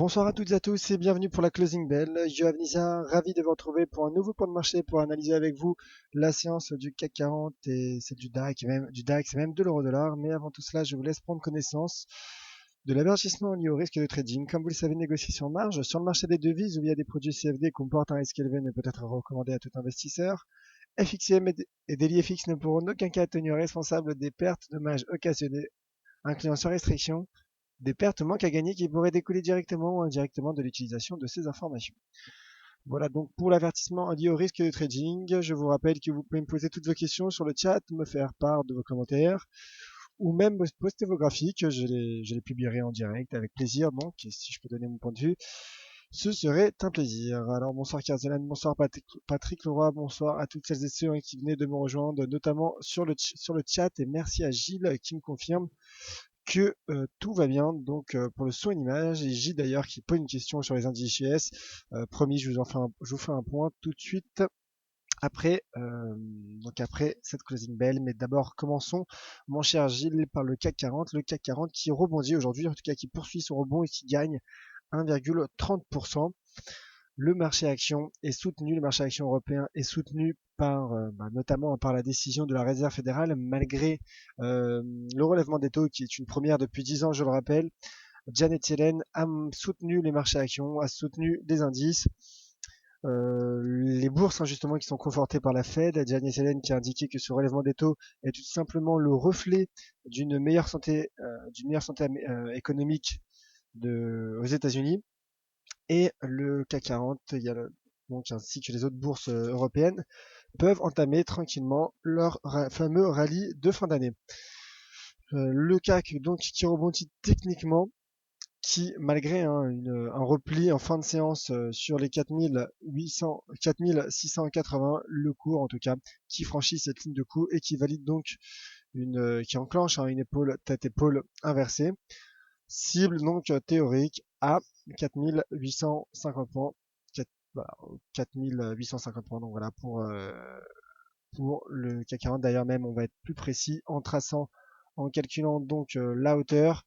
Bonsoir à toutes et à tous et bienvenue pour la Closing Bell. Yoav Nisa, ravi de vous retrouver pour un nouveau point de marché pour analyser avec vous la séance du CAC 40 et celle du DAX et même de l'euro-dollar. Mais avant tout cela, je vous laisse prendre connaissance de l'avertissement lié au risque de trading. Comme vous le savez, négociation en marge sur le marché des devises ou via des produits CFD comportent un risque élevé mais peut être recommandé à tout investisseur. FXM et Daily FX ne pourront en aucun cas tenir responsable des pertes dommages occasionnées incluant sans restriction des pertes ou manques à gagner qui pourraient découler directement ou indirectement de l'utilisation de ces informations. Voilà donc pour l'avertissement lié au risque de trading. Je vous rappelle que vous pouvez me poser toutes vos questions sur le chat, me faire part de vos commentaires ou même me poster vos graphiques. Je les publierai en direct avec plaisir. Donc, si je peux donner mon point de vue, ce serait un plaisir. Alors bonsoir Kerzelan, bonsoir Patrick Leroy, bonsoir à toutes celles et ceux qui venaient de me rejoindre, notamment sur le chat, et merci à Gilles qui me confirme que tout va bien donc pour le son et l'image, et J d'ailleurs qui pose une question sur les indices JS. Promis, je vous fais un point tout de suite après, après cette closing bell. Mais d'abord commençons mon cher Gilles par le CAC 40, le CAC 40 qui rebondit aujourd'hui, en tout cas qui poursuit son rebond et qui gagne 1,30%. Le marché action est soutenu, le marché action européen est soutenu par notamment par la décision de la Réserve fédérale, malgré le relèvement des taux qui est une première depuis 10 ans, je le rappelle. Janet Yellen a soutenu les marchés actions, a soutenu des indices. Les bourses justement qui sont confortées par la Fed, Janet Yellen qui a indiqué que ce relèvement des taux est tout simplement le reflet d'une meilleure santé économique aux États-Unis. Et le CAC 40, donc ainsi que les autres bourses européennes, peuvent entamer tranquillement leur fameux rallye de fin d'année. Le CAC donc qui rebondit techniquement, qui malgré un repli en fin de séance sur les 4680, le cours en tout cas, qui franchit cette ligne de coup et qui valide donc qui enclenche une épaule tête-épaule inversée. Cible donc théorique à 4850 points. 4850 points, donc voilà pour le CAC 40. D'ailleurs même on va être plus précis en calculant donc la hauteur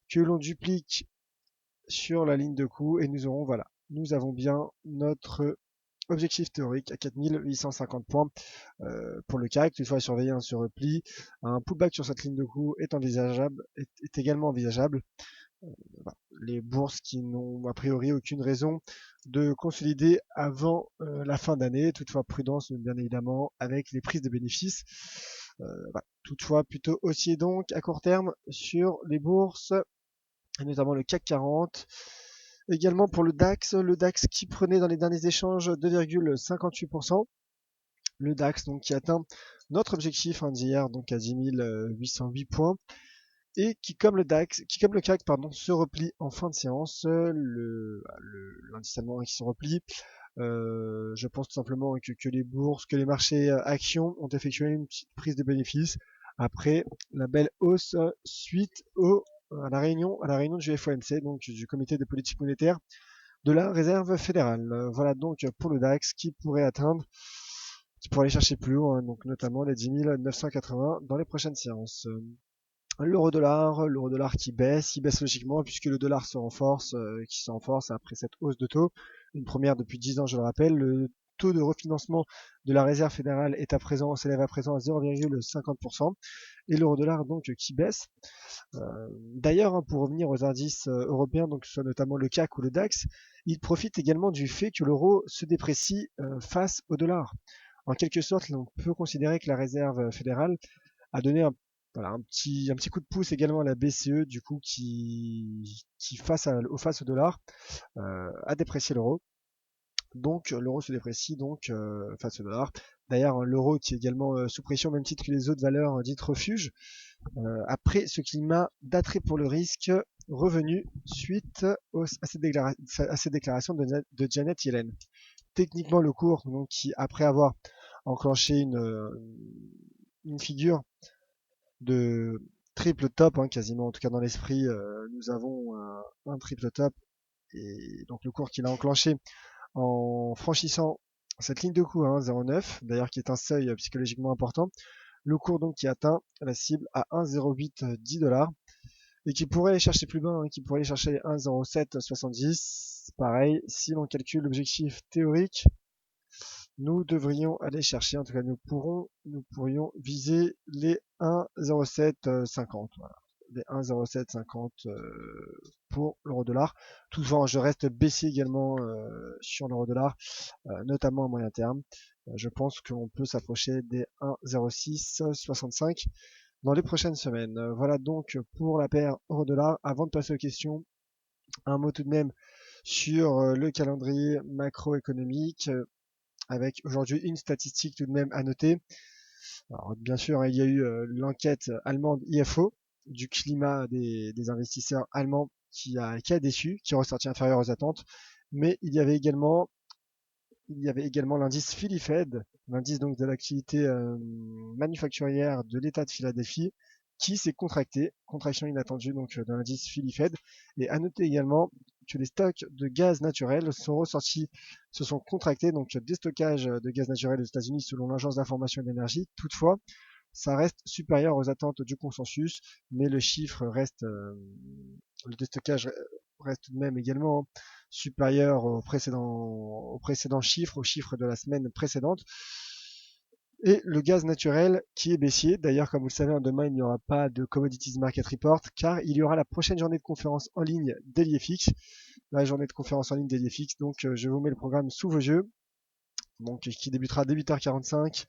que l'on duplique sur la ligne de coup et nous avons bien notre objectif théorique à 4850 points pour le CAC. Toutefois, surveiller ce repli. Un pullback sur cette ligne de coup est également envisageable. Les bourses qui n'ont a priori aucune raison de consolider avant la fin d'année. Toutefois, prudence bien évidemment avec les prises de bénéfices. Toutefois, plutôt haussier donc à court terme sur les bourses, et notamment le CAC 40. Également pour le DAX qui prenait dans les derniers échanges 2,58%. Le DAX donc qui atteint notre objectif d'hier, donc à 10 808 points. Et qui, comme le CAC, se replie en fin de séance. L'indice allemand qui se replie. Je pense tout simplement que les bourses, que les marchés actions ont effectué une petite prise de bénéfices après la belle hausse suite à la réunion du FOMC, donc du comité de politique monétaire de la Réserve fédérale. Voilà donc pour le DAX qui pourrait aller chercher plus haut, donc notamment les 10 980 dans les prochaines séances. L'euro-dollar qui baisse, il baisse logiquement puisque le dollar qui se renforce après cette hausse de taux, une première depuis 10 ans, je le rappelle. Le taux de refinancement de la Réserve fédérale s'élève à présent à 0,50%, et l'euro-dollar donc qui baisse. D'ailleurs, pour revenir aux indices européens, donc que ce soit notamment le CAC ou le DAX, il profite également du fait que l'euro se déprécie face au dollar. En quelque sorte, on peut considérer que la Réserve fédérale a donné un petit coup de pouce également à la BCE, du coup, qui face au dollar, a déprécié l'euro. Donc l'euro se déprécie donc face au dollar. D'ailleurs, l'euro qui est également sous pression, au même titre que les autres valeurs dites refuges, après ce climat d'attrait pour le risque revenu suite à ces déclarations de Janet Yellen. Techniquement, le cours, donc, qui après avoir enclenché une figure de triple top, quasiment, en tout cas dans l'esprit, nous avons un triple top, et donc le cours qu'il a enclenché en franchissant cette ligne de coup à 1,09, d'ailleurs qui est un seuil psychologiquement important. Le cours donc qui atteint la cible à 1,0810 $. et qui pourrait aller chercher plus bas, hein, qui pourrait aller chercher les 1,0770. Pareil, si l'on calcule l'objectif théorique, nous devrions aller chercher, en tout cas nous pourrions viser les 1,0750. Voilà. Les 1,0750 pour l'euro-dollar. Toutefois, je reste baissier également sur l'euro-dollar, notamment à moyen terme. Je pense qu'on peut s'approcher des 1,0665 dans les prochaines semaines. Voilà donc pour la paire euro-dollar. Avant de passer aux questions, un mot tout de même sur le calendrier macroéconomique, avec aujourd'hui une statistique tout de même à noter. Alors, bien sûr, il y a eu l'enquête allemande IFO du climat des investisseurs allemands qui a déçu, qui est ressorti inférieur aux attentes, mais il y avait également l'indice Philly Fed, l'indice donc de l'activité manufacturière de l'État de Philadelphie, qui s'est contracté, contraction inattendue donc de l'indice Philly Fed. Et à noter également que les stocks de gaz naturel sont ressortis, se sont contractés, donc des stockages de gaz naturel aux États-Unis selon l'Agence d'information de l'énergie. Toutefois, ça reste supérieur aux attentes du consensus, mais le chiffre reste, le déstockage reste tout de même également supérieur au précédent chiffre, au chiffre de la semaine précédente. Et le gaz naturel qui est baissier. D'ailleurs, comme vous le savez, demain, il n'y aura pas de Commodities Market Report, car il y aura la prochaine journée de conférence en ligne d'EliFX. La journée de conférence en ligne d'EliFX. Donc, je vous mets le programme sous vos yeux. Donc, qui débutera dès 8h45.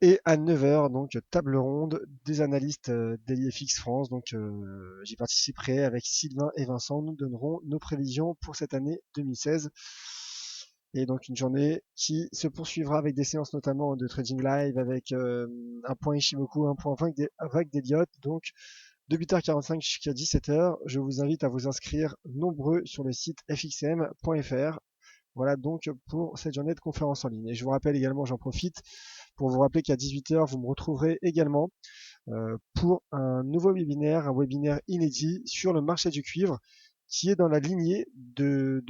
Et à 9h, donc table ronde des analystes d'EliFX France. Donc j'y participerai avec Sylvain et Vincent. Nous donnerons nos prévisions pour cette année 2016. Et donc une journée qui se poursuivra avec des séances notamment de trading live, avec un point Ishimoku, un point vague d'Elliott. Donc de 8h45 jusqu'à 17h, je vous invite à vous inscrire nombreux sur le site fxm.fr. Voilà donc pour cette journée de conférence en ligne. Et je vous rappelle également, j'en profite, pour vous rappeler qu'à 18h, vous me retrouverez également pour un nouveau webinaire, un webinaire inédit sur le marché du cuivre, qui est dans la lignée dans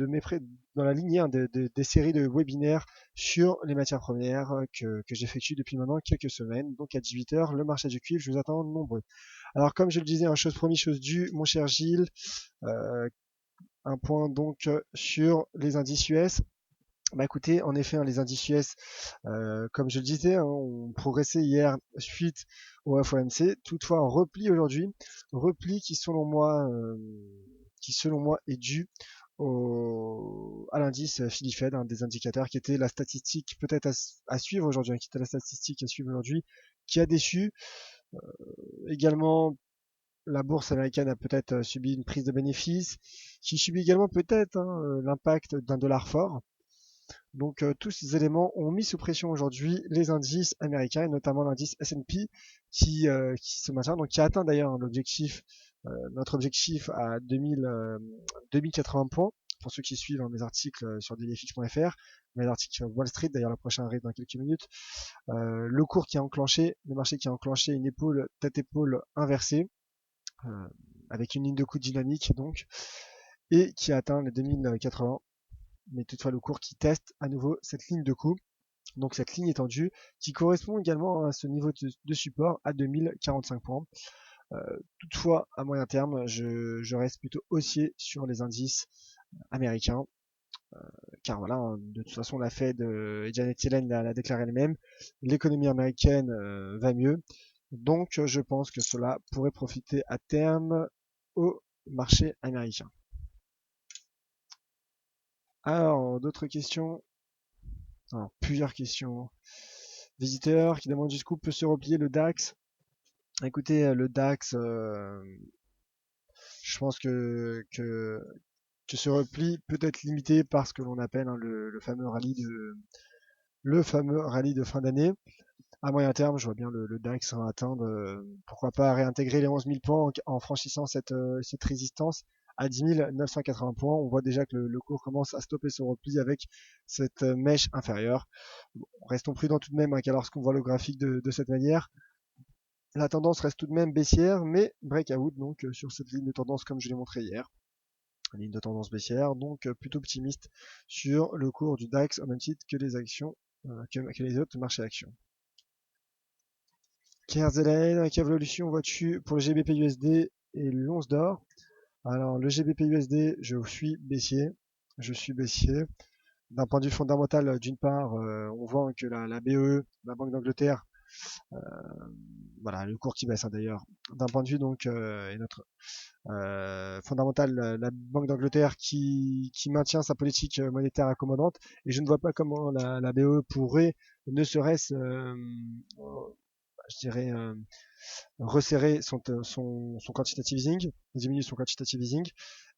la lignée des séries de webinaires sur les matières premières que j'effectue depuis maintenant quelques semaines. Donc à 18h, le marché du cuivre, je vous attends nombreux. Alors comme je le disais, chose promis, chose due, mon cher Gilles, un point donc sur les indices US. Bah écoutez, en effet, les indices US, comme je le disais, ont progressé hier suite au FOMC. Toutefois, un repli aujourd'hui, repli qui selon moi est dû à l'indice Philly Fed, des indicateurs qui était la statistique peut-être à suivre aujourd'hui, qui était la statistique à suivre aujourd'hui, qui a déçu. Également, la bourse américaine a peut-être subi une prise de bénéfices, qui subit également peut-être l'impact d'un dollar fort. Donc tous ces éléments ont mis sous pression aujourd'hui les indices américains, et notamment l'indice S&P qui se maintient, donc qui a atteint d'ailleurs notre objectif à 2080 points. Pour ceux qui suivent mes articles sur dailyfix.fr, mes articles Wall Street, d'ailleurs le prochain arrive dans quelques minutes. Le cours qui a enclenché, le marché qui a enclenché une épaule, tête-épaule inversée, avec une ligne de coup dynamique donc, et qui a atteint les 2080. Mais toutefois le cours qui teste à nouveau cette ligne de coup, donc cette ligne étendue, qui correspond également à ce niveau de support à 2045 points. Toutefois, à moyen terme, je reste plutôt haussier sur les indices américains, car voilà, de toute façon, la Fed et Janet Yellen l'a déclaré elle-même, l'économie américaine va mieux, donc je pense que cela pourrait profiter à terme au marché américain. Alors, d'autres questions? Alors, plusieurs questions. Visiteur qui demande jusqu'où peut se replier le DAX. Écoutez, le DAX, je pense que ce repli peut être limité par ce que l'on appelle le fameux rallye de fin d'année. À moyen terme, je vois bien le DAX atteindre, pourquoi pas réintégrer les 11 000 points en franchissant cette résistance à 10 980 points. On voit déjà que le cours commence à stopper son repli avec cette mèche inférieure. Bon, restons prudents tout de même, car lorsqu'on voit le graphique de cette manière, la tendance reste tout de même baissière, mais breakout donc sur cette ligne de tendance comme je l'ai montré hier. Ligne de tendance baissière, donc plutôt optimiste sur le cours du DAX au même titre que les actions, que les autres marchés actions. KRZN, quelle évolution vois-tu pour le GBP USD et l'once d'or. Alors le GBP USD, je suis baissier. D'un point de vue fondamental, d'une part, on voit que la BEE, la Banque d'Angleterre, euh, voilà, le cours qui baisse hein, d'ailleurs. D'un point de vue donc et notre fondamental, la Banque d'Angleterre qui maintient sa politique monétaire accommodante, et je ne vois pas comment la BEE pourrait, ne serait-ce, je dirais, resserrer son quantitative easing, diminuer son quantitative easing,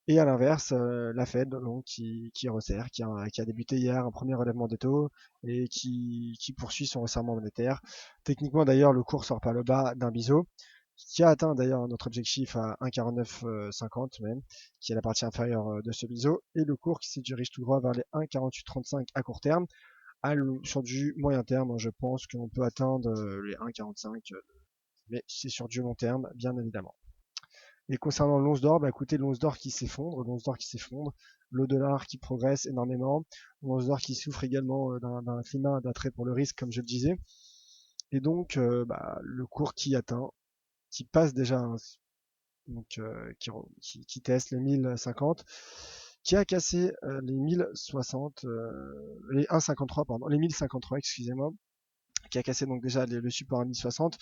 et à l'inverse, la Fed donc, qui resserre, qui a débuté hier un premier relèvement des taux et qui poursuit son resserrement monétaire. Techniquement d'ailleurs, le cours sort par le bas d'un biseau, qui a atteint d'ailleurs notre objectif à 1,4950 même, qui est la partie inférieure de ce biseau, et le cours qui se dirige tout droit vers les 1,4835 à court terme. Sur du moyen terme, je pense qu'on peut atteindre les 1,45, mais c'est sur du long terme, bien évidemment. Et concernant l'once d'or, bah écoutez, l'once d'or qui s'effondre, le dollar qui progresse énormément, l'once d'or qui souffre également d'un climat d'attrait pour le risque, comme je le disais, et donc le cours qui passe déjà, donc qui teste les 1050, qui a cassé les 1060, les 1,53 pardon, les 1053 excusez-moi, qui a cassé donc déjà le support à 1060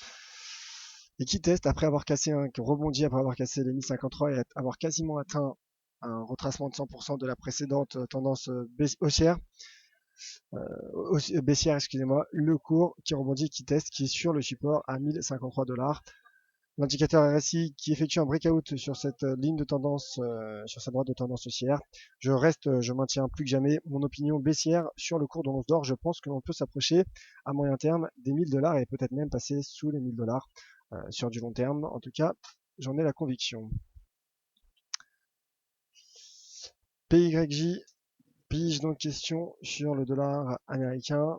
et qui teste après avoir cassé qui rebondit après avoir cassé les 1053 et avoir quasiment atteint un retracement de 100% de la précédente tendance haussière, baissière, excusez-moi, le cours qui rebondit, qui teste, qui est sur le support à 1053 $. L'indicateur RSI qui effectue un breakout sur cette ligne de tendance, sur sa droite de tendance haussière. Je maintiens plus que jamais mon opinion baissière sur le cours de l'once d'or. Je pense que l'on peut s'approcher à moyen terme des 1000 $ et peut-être même passer sous les 1000 $ sur du long terme. En tout cas, j'en ai la conviction. PYJ pige donc question sur le dollar américain.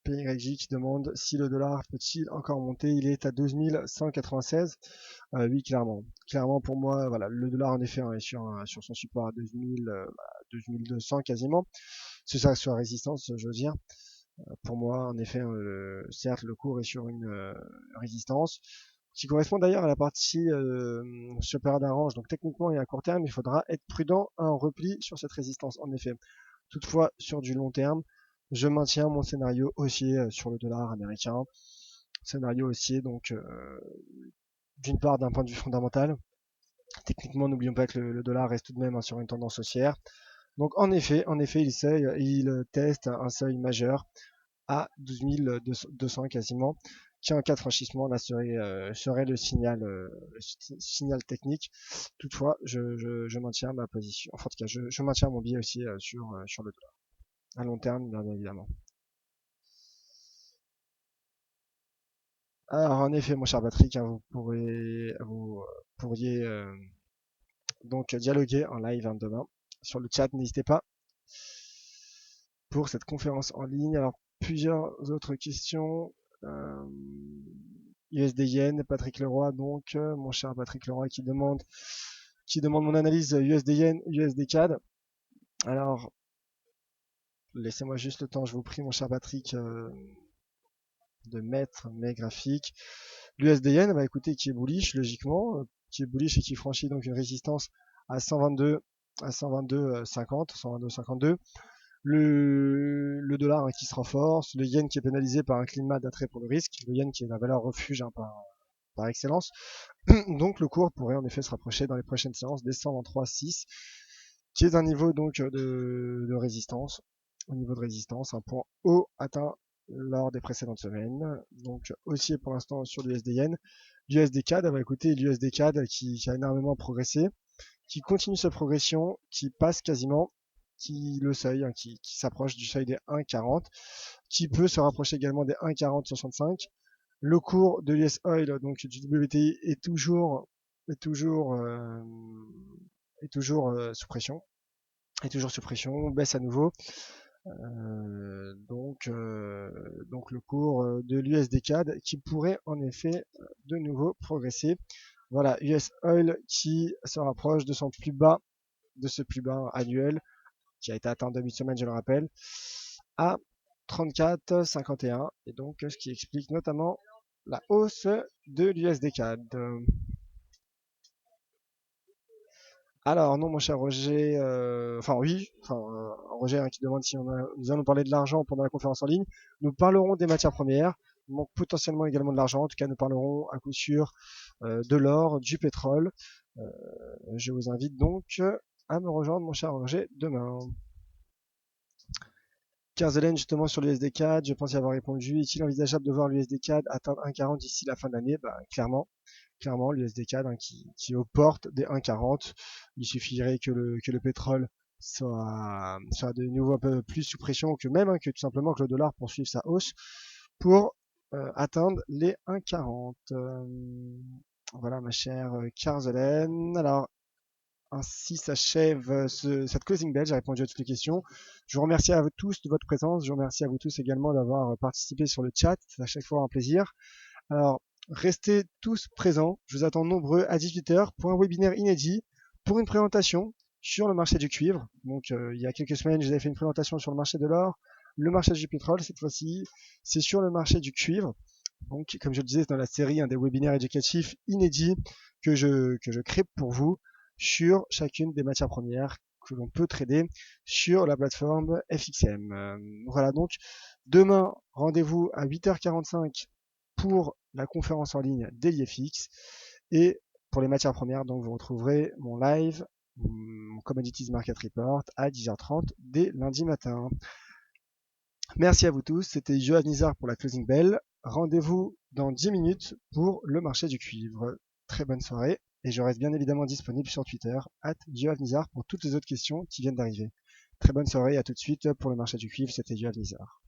PYJ qui demande si le dollar peut-il encore monter. Il est à 12 196. Oui, clairement. Clairement, pour moi, voilà, le dollar en effet est sur son support à 2200 quasiment. C'est ça, sur la résistance, je veux dire. Pour moi, en effet, certes, le cours est sur une résistance qui correspond d'ailleurs à la partie sur période d'arrange. Donc techniquement et à court terme, il faudra être prudent à un repli sur cette résistance, en effet. Toutefois, sur du long terme, je maintiens mon scénario haussier sur le dollar américain. Scénario haussier, donc d'une part d'un point de vue fondamental. Techniquement, n'oublions pas que le dollar reste tout de même sur une tendance haussière. Donc en effet, il teste un seuil majeur à 12 200 quasiment, qui en cas de franchissement là serait le signal technique. Toutefois, je maintiens ma position. Enfin, en tout cas, je maintiens mon billet aussi sur le dollar. À long terme, bien évidemment. Alors en effet, mon cher Patrick, hein, vous pourriez donc dialoguer en live demain sur le chat. N'hésitez pas pour cette conférence en ligne. Alors plusieurs autres questions. USD Yen, Patrick Leroy, donc mon cher Patrick Leroy qui demande mon analyse USD Yen, USD CAD. Alors laissez-moi juste le temps, je vous prie, mon cher Patrick, de mettre mes graphiques. L'USD Yen, bah écoutez, qui est bullish logiquement, qui est bullish et qui franchit donc une résistance à 122, à 122,50, 122,52. Le dollar qui se renforce, le yen qui est pénalisé par un climat d'attrait pour le risque, le yen qui est la valeur refuge par excellence. Donc le cours pourrait en effet se rapprocher dans les prochaines séances des 123,6, qui est un niveau donc de résistance, au niveau de résistance, un point haut atteint lors des précédentes semaines. Donc haussier pour l'instant sur l'USD Yen. L'USD CAD, bah écoutez, l'USD CAD qui a énormément progressé, qui continue sa progression, qui passe quasiment le seuil, hein, qui s'approche du seuil des 1,40, qui peut se rapprocher également des 1,4065. Le cours de l'US Oil, donc du WTI, est toujours sous pression. Est toujours sous pression, baisse à nouveau. Donc le cours de l'USD CAD qui pourrait en effet de nouveau progresser. Voilà, US Oil qui se rapproche de son plus bas, de ce plus bas annuel qui a été atteint en début de semaine, je le rappelle, à 34,51. Et donc ce qui explique notamment la hausse de l'USD CAD. Alors non, mon cher Roger, enfin oui, Roger hein, qui demande si nous allons parler de l'argent pendant la conférence en ligne. Nous parlerons des matières premières, donc potentiellement également de l'argent. En tout cas, nous parlerons à coup sûr de l'or, du pétrole. Euh, je vous invite donc à me rejoindre, mon cher Roger, demain. Kerzelen, justement sur l'USD-CAD, je pense y avoir répondu. Est-il envisageable de voir l'USD-CAD atteindre 1,40 d'ici la fin de l'année? Bah, clairement, l'USD-CAD hein, qui est aux portes des 1,40. Il suffirait que le pétrole soit de nouveau un peu plus sous pression que même que tout simplement que le dollar poursuive sa hausse pour atteindre les 1,40. Voilà ma chère Carzelen. Alors ainsi s'achève cette closing bell. J'ai répondu à toutes les questions. Je vous remercie à vous tous de votre présence. Je vous remercie à vous tous également d'avoir participé sur le chat. C'est à chaque fois un plaisir. Alors, restez tous présents. Je vous attends nombreux à 18h pour un webinaire inédit pour une présentation sur le marché du cuivre. Donc, il y a quelques semaines, je vous avais fait une présentation sur le marché de l'or, le marché du pétrole. Cette fois-ci, c'est sur le marché du cuivre. Donc, comme je le disais, c'est dans la série des webinaires éducatifs inédits que je crée pour vous sur chacune des matières premières que l'on peut trader sur la plateforme FXM. Voilà donc, demain, rendez-vous à 8h45 pour la conférence en ligne d'EliFX et pour les matières premières, donc vous retrouverez mon live, mon Commodities Market Report à 10h30 dès lundi matin. Merci à vous tous, c'était Johan Nizar pour la closing bell. Rendez-vous dans 10 minutes pour le marché du cuivre. Très bonne soirée et je reste bien évidemment disponible sur Twitter @JohanNizar pour toutes les autres questions qui viennent d'arriver. Très bonne soirée et à tout de suite pour le marché du cuivre, c'était Johan Nizar.